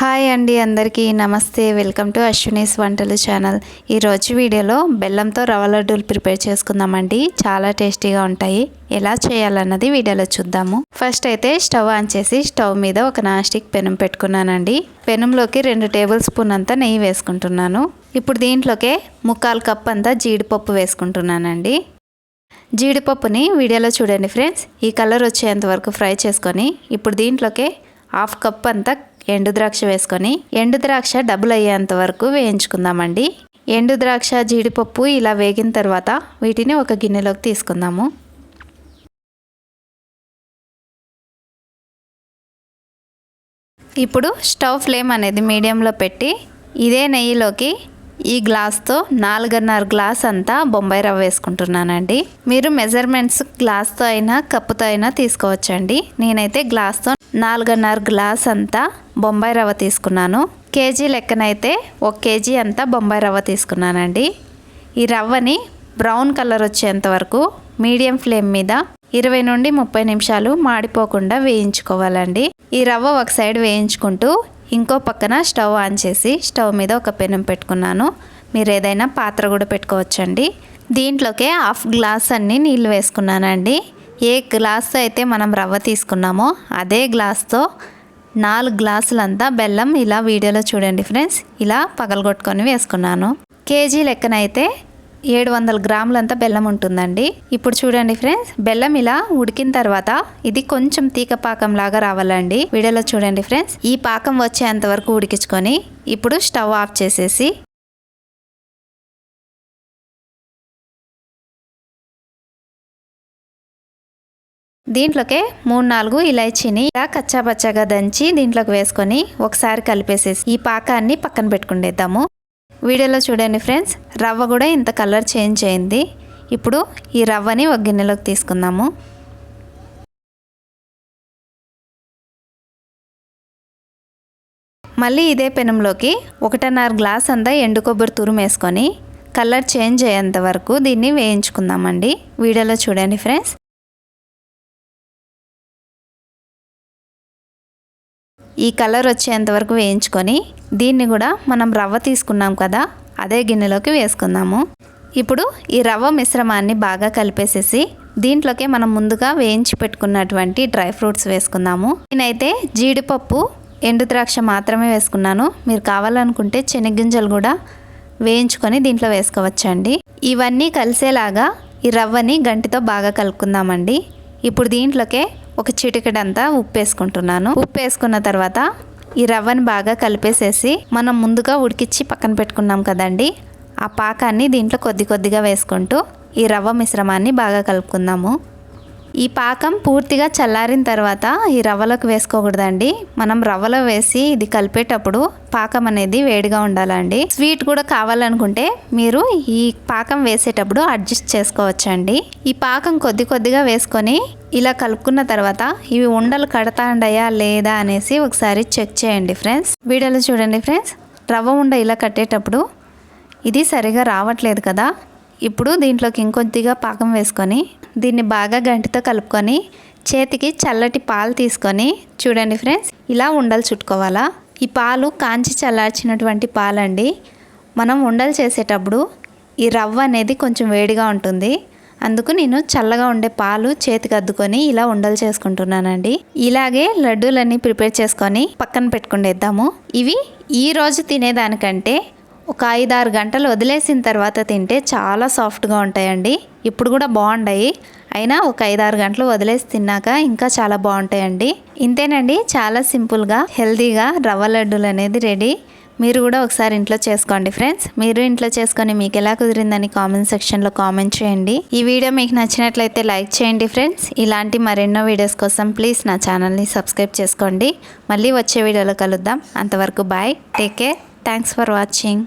Hi అండి, అందరికీ నమస్తే. వెల్కమ్ టు అశ్వినీస్ వంటలు ఛానల్. ఈరోజు వీడియోలో బెల్లంతో రవ్వ లడ్డూలు ప్రిపేర్ చేసుకుందామండి. చాలా టేస్టీగా ఉంటాయి. ఎలా చేయాలన్నది వీడియోలో చూద్దాము. ఫస్ట్ అయితే స్టవ్ ఆన్ చేసి స్టవ్ మీద ఒక నాన్ స్టిక్ పెనం పెట్టుకున్నానండి. పెనంలోకి 2 టేబుల్ స్పూన్ అంతా నెయ్యి వేసుకుంటున్నాను. ఇప్పుడు దీంట్లోకే 1/4 కప్ అంతా జీడిపప్పు వేసుకుంటున్నానండి. జీడిపప్పుని వీడియోలో చూడండి ఫ్రెండ్స్. ఈ కలర్ వచ్చేంత వరకు ఫ్రై చేసుకొని ఇప్పుడు దీంట్లోకే 1/2 కప్ అంతా ఎండు ద్రాక్ష వేసుకొని ఎండు ద్రాక్ష డబుల్ అయ్యేంత వరకు వేయించుకుందామండి. ఎండు ద్రాక్ష జీడిపప్పు ఇలా వేగిన తర్వాత వీటిని ఒక గిన్నెలోకి తీసుకుందాము. ఇప్పుడు స్టవ్ ఫ్లేమ్ అనేది మీడియంలో పెట్టి ఇదే నెయ్యిలోకి ఈ గ్లాస్తో 4.5 గ్లాస్ అంతా బొంబాయి రవ్వ వేసుకుంటున్నానండి. మీరు మెజర్మెంట్స్ గ్లాస్తో అయినా కప్పుతో అయినా తీసుకోవచ్చండి. నేనైతే గ్లాస్తో 4.5 గ్లాస్ అంతా బొంబాయి రవ్వ తీసుకున్నాను. కేజీ లెక్కనైతే 1 కేజీ అంతా బొంబాయి రవ్వ తీసుకున్నానండి. ఈ రవ్వని బ్రౌన్ కలర్ వచ్చేంత వరకు మీడియం ఫ్లేమ్ మీద 20 నుండి 30 నిమిషాలు మాడిపోకుండా వేయించుకోవాలండి. ఈ రవ్వ ఒక సైడ్ వేయించుకుంటూ ఇంకో పక్కన స్టవ్ ఆన్ చేసి స్టవ్ మీద ఒక పెనం పెట్టుకున్నాను. మీరు ఏదైనా పాత్ర కూడా పెట్టుకోవచ్చండి. దీంట్లోకే 1/2 గ్లాస్ అన్ని నీళ్ళు వేసుకున్నానండి. ఏ గ్లాస్తో అయితే మనం రవ్వ తీసుకున్నామో అదే గ్లాస్తో 4 గ్లాసులంతా బెల్లం ఇలా వీడియోలో చూడండి ఫ్రెండ్స్. ఇలా పగలగొట్టుకొని వేసుకున్నాను. కేజీ లెక్కనైతే 700 గ్రాములంతా బెల్లం ఉంటుందండి. ఇప్పుడు చూడండి ఫ్రెండ్స్, బెల్లం ఇలా ఉడికిన తర్వాత ఇది కొంచెం తీగ పాకం లాగా రావాలండి. వీడియోలో చూడండి ఫ్రెండ్స్. ఈ పాకం వచ్చేంత వరకు ఉడికించుకొని ఇప్పుడు స్టవ్ ఆఫ్ చేసేసి దీంట్లోకే 3-4 ఇలాచీని ఇలా కచ్చాపచ్చాగా దంచి దీంట్లోకి వేసుకొని ఒకసారి కలిపేసేసి ఈ పాకాన్ని పక్కన పెట్టుకుండేద్దాము. వీడియోలో చూడండి ఫ్రెండ్స్, రవ్వ కూడా ఇంత కలర్ చేంజ్ అయింది. ఇప్పుడు ఈ రవ్వని ఒక గిన్నెలోకి తీసుకుందాము. మళ్ళీ ఇదే పెనంలోకి 1.5 గ్లాస్ అంతా ఎండు కొబ్బరి తురుము వేసుకొని కలర్ చేంజ్ అయ్యేంత వరకు దీన్ని వేయించుకుందామండి. వీడియోలో చూడండి ఫ్రెండ్స్. ఈ కలర్ వచ్చేంత వరకు వేయించుకొని దీన్ని కూడా మనం రవ్వ తీసుకున్నాం కదా అదే గిన్నెలోకి వేసుకుందాము. ఇప్పుడు ఈ రవ్వ మిశ్రమాన్ని బాగా కలిపేసేసి దీంట్లోకి మనం ముందుగా వేయించి పెట్టుకున్నటువంటి డ్రై ఫ్రూట్స్ వేసుకుందాము. నేనైతే జీడిపప్పు ఎండు ద్రాక్ష మాత్రమే వేసుకున్నాను. మీరు కావాలనుకుంటే శనగగింజలు కూడా వేయించుకొని దీంట్లో వేసుకోవచ్చండి. ఇవన్నీ కలిసేలాగా ఈ రవ్వని గంటితో బాగా కలుపుకుందామండి. ఇప్పుడు దీంట్లోకే ఒక చిటికెడంతా ఉప్పు వేసుకుంటున్నాను. ఉప్పు వేసుకున్న తర్వాత ఈ రవ్వని బాగా కలిపేసేసి మనం ముందుగా ఉడికిచ్చి పక్కన పెట్టుకున్నాం కదండి, ఆ పాకాన్ని దీంట్లో కొద్దిగా వేసుకుంటూ ఈ రవ్వ మిశ్రమాన్ని బాగా కలుపుకుందాము. ఈ పాకం పూర్తిగా చల్లారిన తర్వాత ఈ రవ్వలోకి వేసుకోకూడదండి. మనం రవ్వలో వేసి ఇది కలిపేటప్పుడు పాకం అనేది వేడిగా ఉండాలండి. స్వీట్ కూడా కావాలనుకుంటే మీరు ఈ పాకం వేసేటప్పుడు అడ్జస్ట్ చేసుకోవచ్చండి. ఈ పాకం కొద్దిగా వేసుకొని ఇలా కలుపుకున్న తర్వాత ఇవి ఉండలు కడతాండయా లేదా అనేసి ఒకసారి చెక్ చేయండి ఫ్రెండ్స్. వీడియోలో చూడండి ఫ్రెండ్స్, రవ్వ ఉండ ఇలా కట్టేటప్పుడు ఇది సరిగా రావట్లేదు కదా. ఇప్పుడు దీంట్లోకి ఇంకొద్దిగా పాకం వేసుకొని దీన్ని బాగా గంటితో కలుపుకొని చేతికి చల్లటి పాలు తీసుకొని చూడండి ఫ్రెండ్స్, ఇలా ఉండలు చుట్టుకోవాలా. ఈ పాలు కాంచి చల్లార్చినటువంటి పాలండి. మనం ఉండలు చేసేటప్పుడు ఈ రవ్వ అనేది కొంచెం వేడిగా ఉంటుంది. అందుకు నేను చల్లగా ఉండే పాలు చేతికి అద్దుకొని ఇలా ఉండలు చేసుకుంటున్నానండి. ఇలాగే లడ్డూలన్నీ ప్రిపేర్ చేసుకొని పక్కన పెట్టుకుండేద్దాము. ఇవి ఈ రోజు తినేదానికంటే ఒక 5-6 గంటలు వదిలేసిన తర్వాత తింటే చాలా సాఫ్ట్గా ఉంటాయండి. ఇప్పుడు కూడా బాగుంటాయి, అయినా ఒక 5-6 గంటలు వదిలేసి తిన్నాక ఇంకా చాలా బాగుంటాయండి. ఇంతేనండి, చాలా సింపుల్గా హెల్తీగా రవ్వ లడ్డూలు అనేది రెడీ. మీరు కూడా ఒకసారి ఇంట్లో చేసుకోండి ఫ్రెండ్స్. మీరు ఇంట్లో చేసుకొని మీకు ఎలా కుదిరిందని కామెంట్ సెక్షన్లో కామెంట్ చేయండి. ఈ వీడియో మీకు నచ్చినట్లయితే లైక్ చేయండి ఫ్రెండ్స్. ఇలాంటి మరెన్నో వీడియోస్ కోసం ప్లీజ్ నా ఛానల్ని సబ్స్క్రైబ్ చేసుకోండి. మళ్ళీ వచ్చే వీడియోలో కలుద్దాం. అంతవరకు bye, take care, thanks for watching.